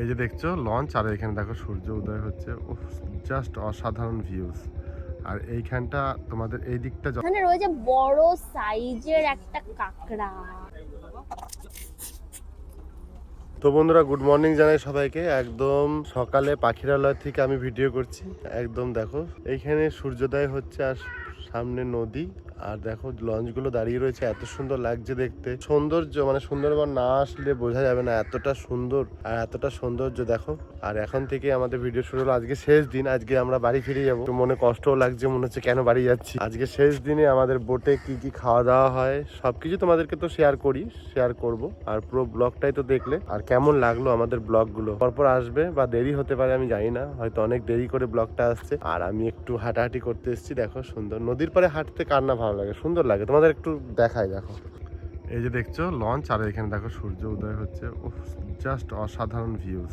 এই যে দেখছো লঞ্চ, আর এখানে দেখো সূর্য উদয় হচ্ছে। জাস্ট অসাধারণ ভিউজ। আর এইখানটা তোমাদের এই দিকটা এখানে রয়েছে বড় সাইজের একটা কাঁকড়া। তো বন্ধুরা, গুড মর্নিং জানাই সবাইকে। একদম সকালে পাখিরালয় থেকে আমি ভিডিও করছি। একদম দেখো এইখানে সূর্যোদয় হচ্ছে, আর সামনে নদী, আর দেখো লঞ্চগুলো দাঁড়িয়ে রয়েছে। এত সুন্দর লাগছে দেখতে। সৌন্দর্য মানে সুন্দরবন না আসলে বোঝা যাবে না এতটা সুন্দর আর এতটা সৌন্দর্য দেখো। আর এখন থেকে আমাদের ভিডিও শুরু হলো। আজকে শেষ দিন, আজকে আমরা বাড়ি ফিরে যাবো। মনে কষ্টও লাগছে, মনে হচ্ছে কেন বাড়ি যাচ্ছি। আজকে শেষ দিনে আমাদের বোটে কি কি খাওয়া দাওয়া হয় সবকিছু তোমাদেরকে তো শেয়ার করব। আর পুরো ব্লগটাই তো দেখলে। আর কেমন লাগলো আমাদের ব্লগগুলো পরপর আসবে বা দেরি হতে পারে, আমি জানি না, হয়তো অনেক দেরি করে ব্লগটা আসছে। আর আমি একটু হাঁটাহাঁটি করতে এসেছি। দেখো সুন্দর নদীর পাড়ে হাঁটতে কার না ভালো লাগে, সুন্দর লাগে। তোমাদের একটু দেখাই, দেখো এই যে দেখছো লঞ্চ, আর এখানে দেখো সূর্য উদয় হচ্ছে। জাস্ট অসাধারণ ভিউজ।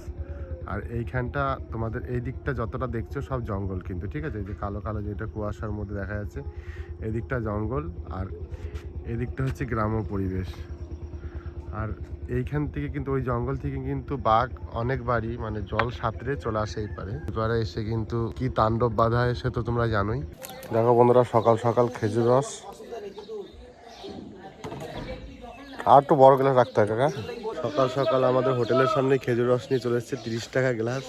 আর এইখানটা তোমাদের এই দিকটা যতটা দেখছো সব জঙ্গল কিন্তু, ঠিক আছে। এই যে কালো কালো যেটা কুয়াশার মধ্যে দেখা যাচ্ছে, এই দিকটা জঙ্গল, আর এদিকটা হচ্ছে গ্রাম্য পরিবেশ। আর এইখান থেকে কিন্তু ওই জঙ্গল থেকে কিন্তু বাঘ অনেকবারই মানে জল সাঁতরে চলে আসে এবারে এসে কিন্তু কি তাণ্ডব বাধা সে তো তোমরা জানোই। দেখো বন্ধুরা, সকাল সকাল খেজুর রস, আর একটু বড় গ্লাস রাখতে হয় কাকা। সকাল সকাল আমাদের হোটেলের সামনে খেজুর রস নিয়ে চলে এসেছে, 30 টাকা গ্লাস।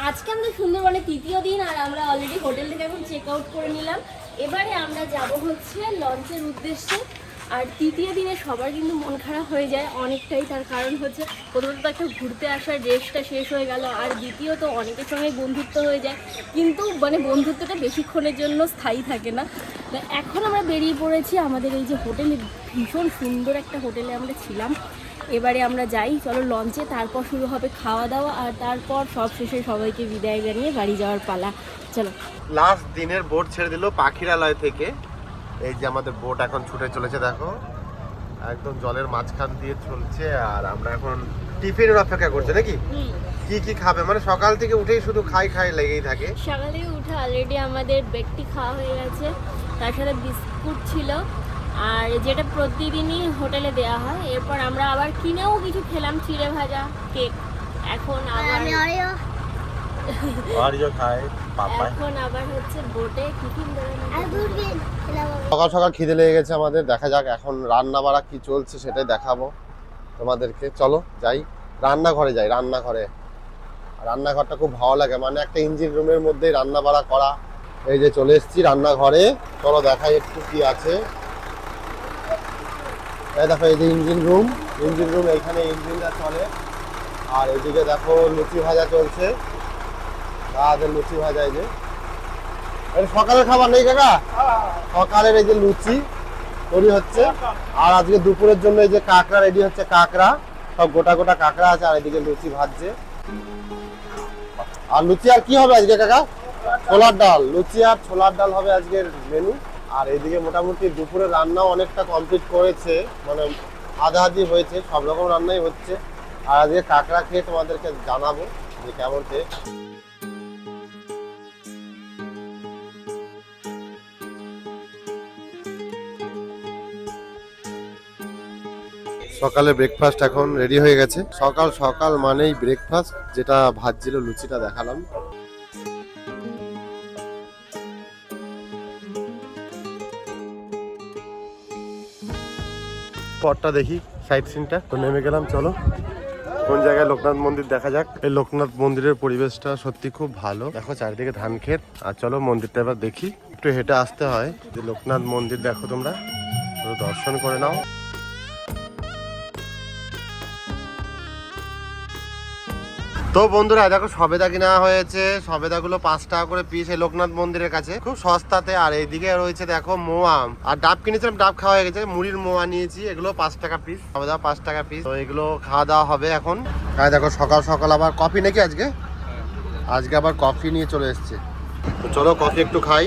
আজকে আমাদের সুন্দরবনে তৃতীয় দিন, আর আমরা অলরেডি হোটেল থেকে এখন চেক আউট করে নিলাম। এবারে আমরা যাব হচ্ছে লঞ্চের উদ্দেশ্যে। আর তৃতীয় দিনে সবার কিন্তু মন খারাপ হয়ে যায় অনেকটাই। তার কারণ হচ্ছে প্রথমত একটা ঘুরতে আসার রেস্টটা শেষ হয়ে গেল, আর দ্বিতীয়ত অনেকের সঙ্গে বন্ধুত্ব হয়ে যায়, কিন্তু মানে বন্ধুত্বটা বেশিক্ষণের জন্য স্থায়ী থাকে না। এখন আমরা বেরিয়ে পড়েছি আমাদের এই যে হোটেলে, ভীষণ সুন্দর একটা হোটেলে আমরা ছিলাম। এবারে আমরা যাই, চলো লঞ্চে, তারপর শুরু হবে খাওয়া দাওয়া, আর তারপর সব শেষে সবাইকে বিদায় জানিয়ে বাড়ি যাওয়ার পালা। চলো। লাস্ট দিনের বোট ছেড়ে দিল পাখিরালয় থেকে। এই যে আমাদের বোট এখন ছুটে চলেছে, দেখো একদম জলের মাঝখান দিয়ে চলছে। আর আমরা এখন টিফিনের অপেক্ষা করছি নাকি। কি কি খাবে মানে সকাল থেকে উঠেই শুধু খাই খাই লেগেই থাকে। সকাল থেকে উঠে অলরেডি আমাদের ব্রেকটি খাওয়া হয়ে গেছে, তার সাথে বিস্কুট ছিল, আর যেটা প্রতিদিনই হোটেলে দেওয়া হয়। এরপর আমরা আবার কিনেও কিছু খেলাম, চিড়ে ভাজা, কেক। এখন আবার এখন আবার হচ্ছে বোটে টিফিন দেবে। সকাল সকাল খিদে লেগে গেছে আমাদের, দেখা যাক এখন রান্না বাড়া কি চলছে সেটাই দেখাবো তোমাদেরকে। চলো যাই রান্নাঘরে, যাই রান্নাঘরে। রান্নাঘরটা খুব ভালো লাগে, মানে একটা ইঞ্জিন রুমের মধ্যেই রান্না বাড়া করা। এই যে চলে এসেছি রান্নাঘরে, চলো দেখাই একটু কি আছে। এই দেখো এই যে ইঞ্জিন রুম, এইখানে ইঞ্জিনটা চলে। আর এদিকে দেখো লুচি ভাজা চলছে, দাদাদের লুচি ভাজা। এই যে সকালের খাবার নেই কাকা, সকালের এই যে লুচি তৈরি হচ্ছে। আর আজকে দুপুরের জন্য এই যে কাঁকড়া রেডি হচ্ছে, কাঁকড়া সব গোটা গোটা কাঁকড়া আছে। আর এদিকে লুচি ভাজছে। আর লুচি আর কি হবে আজকে কাকা? ছোলার ডাল। লুচি আর ছোলার ডাল হবে আজকের মেনু। আর এদিকে মোটামুটি দুপুরে রান্নাও অনেকটা কমপ্লিট করেছে, মানে আধা আধি হয়েছে, সব রকম রান্নাই হচ্ছে। আর আজকে কাঁকড়া খেয়ে তোমাদেরকে জানাবো যে কেমন টেস্ট। সকালে ব্রেকফাস্ট এখন রেডি হয়ে গেছে। সকাল সকাল মানেই ব্রেকফাস্ট। যেটা ভাজছিল লুচিটা দেখালাম। পরটা দেখি সাইড সিনটা তো নেমে গেলাম। চলো কোন জায়গায় লোকনাথ মন্দির দেখা যাক। এই লোকনাথ মন্দিরের পরিবেশটা সত্যি খুব ভালো। দেখো চারিদিকে ধান ক্ষেত। আর চলো মন্দিরটা এবার দেখি। একটু হেঁটে আসতে হয়। যে লোকনাথ মন্দির দেখো তোমরা, দর্শন করে নাও। তো বন্ধুরা দেখো সবেদা কিনা হয়েছে। সবেদাগুলো 5 টাকা করে পিস এই লোকনাথ মন্দিরের কাছে, খুব সস্তাতে। আর এইদিকে রয়েছে দেখো মোয়া, আর ডাব কিনেছিলাম, ডাব খাওয়া হয়ে গেছে। মুড়ির মোয়া নিয়েছি, এগুলো 5 টাকা পিস, সবেদা 5 টাকা পিস। তো এগুলো খাওয়া দাওয়া হবে এখন। আর দেখো সকাল সকাল আবার কফি নাকি আজকে আবার কফি নিয়ে চলে এসছে। তো চলো কফি একটু খাই।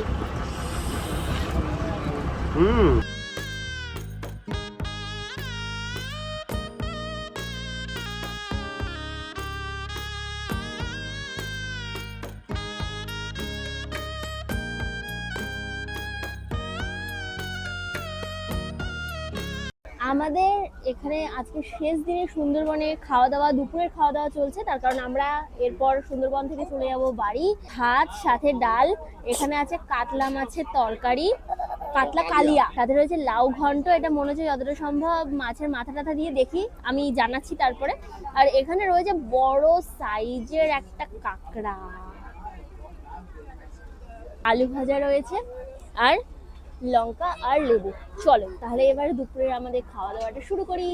আমাদের এখানে আজকে শেষ দিনে সুন্দরবনে খাওয়া দাওয়া, দুপুরের খাওয়া দাওয়া চলছে, তার কারণ আমরা এরপর সুন্দরবন থেকে চলে যাব বাড়ি। ভাত সাথে ডাল, এখানে আছে কাতলা মাছের তরকারি, কাতলা কালিয়া, সাথে রয়েছে লাউ ঘন্ট, এটা মনে হচ্ছে যতটা সম্ভব মাছের মাথা টাথা দিয়ে, দেখি আমি জানাচ্ছি তারপরে। আর এখানে রয়েছে বড় সাইজের একটা কাঁকড়া, আলু ভাজা রয়েছে, আর লঙ্কা আর লেবু। চলো তাহলে এবারে দুপুরে আমাদের খাওয়া দাওয়াটা শুরু করি।